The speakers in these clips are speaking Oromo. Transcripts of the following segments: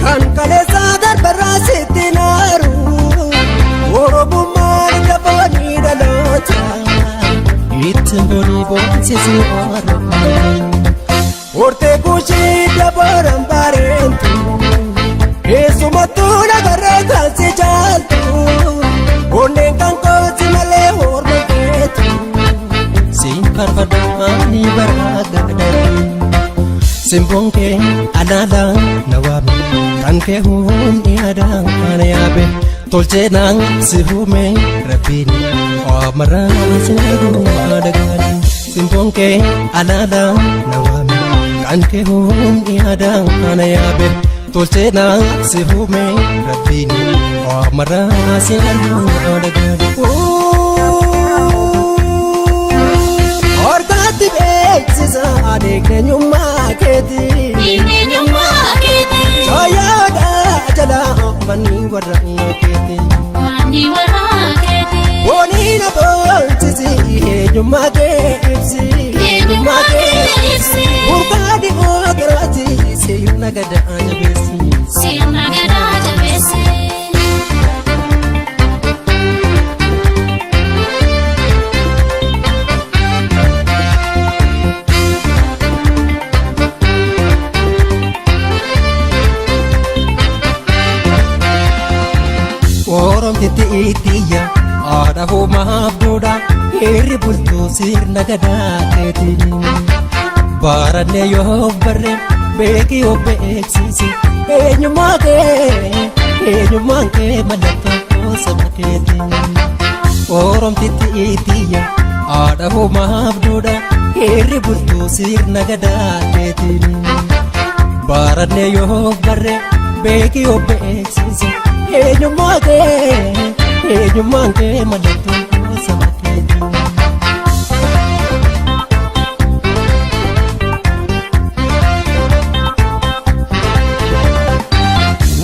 kan kaleessa darbarraa sitti naaru Oromummaan dabalii dhaloota ittiin boonii boonsisuu Oromoo Hortee kuushii dabaran bareetu keessumattuu nagarree kan si jaaltu onneen kan kooti malee hormateetu siin farfadhaanii baraagaadhaan simboon kee alaalaan na waame kan kee hundi adaan kana yaabe tolcheenaan si huume rabbiin oomaraan si eeguu adagaadhaan simboon kee alaalaan na waame kan kee hundi adaan kana yaabe tolcheenaan si huume rabbiin oomaraan si eeguu adagaadhaan Orgaatti beeksisa adeeganyummaa keetii Sooyaadha jala manni warra keetii Boonii na boonsisi eenyummaa kee ibsi Burqaa dimokiraatii sirna gadaa jabeessi Oromtitti itiyya aada hoomaaf duudha hirri bultuu sirna gadaa keetiin baranee yoo barree beekii yoo beeksisi eenyummaan kee mallattoo saba keetiin Oromtitti itiyya aada hoomaaf duudha hirri bultuu sirna gadaa keetiin baranee yoo barree beekii yoo beeksisi eenyummaan kee mallattoo saba keetiin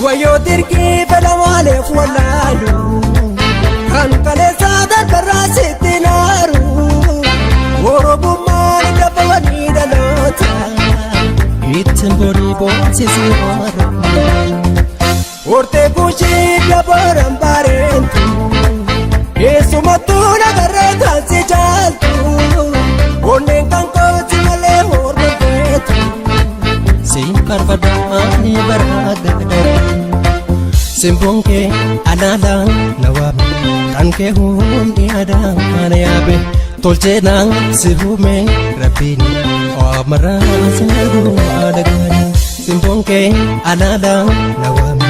Wayyoo dirqii fedha maaleef wallaalu kan kaleessa darbarraa sitti naaru Oromummaan dabalii dhaloota ittiin boonii boonsisuu Oromoo Hortee kuushii dabaran bareetu keessumattuu nagarree kan si jaaltu onneen kan kooti malee hormateetu siin farfadhaanii baraagaadhaan simboon kee alaalaan na waame kan kee hundi adaan kana yaabe tolcheenaan si huume rabbiin oomaraan si eeguu adagaadhaan simboon kee alaalaan na waame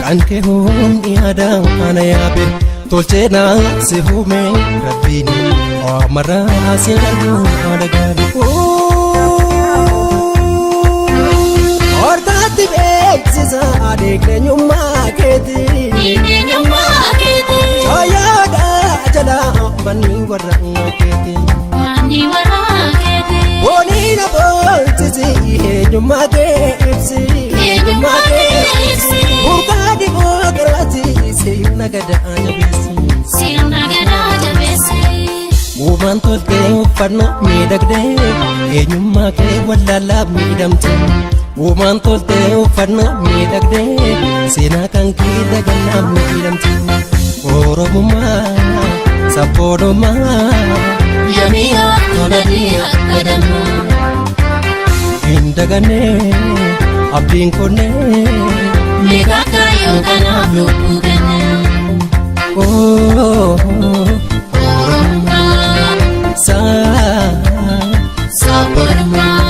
kan kee hundi adaan kana yaabe tolcheenaan si huume rabbiin oomaraan si eeguu adagaadhaan Orgaatti beeksisa adeeganyummaa keetii Sooyaadha jala manni warra keetii Boonii na boonsisi eenyummaa kee ibsi Burqaa dimokiraatii sirna gadaa jabeessi Uumaan toltee uffannaa miidhagdee eenyummaa kee wallaalaaf miidhamte Uumaan toltee uffannaa miidhagdee seenaa kan kee dagannaaf miidhamte Oromummaa sabboonummaa Yamiyaa toladii akka dammaa hin dagannee abdiin konnee Meeqaa kaayoo kanaaf lubbuu kennee Oromummaa sabboonummaa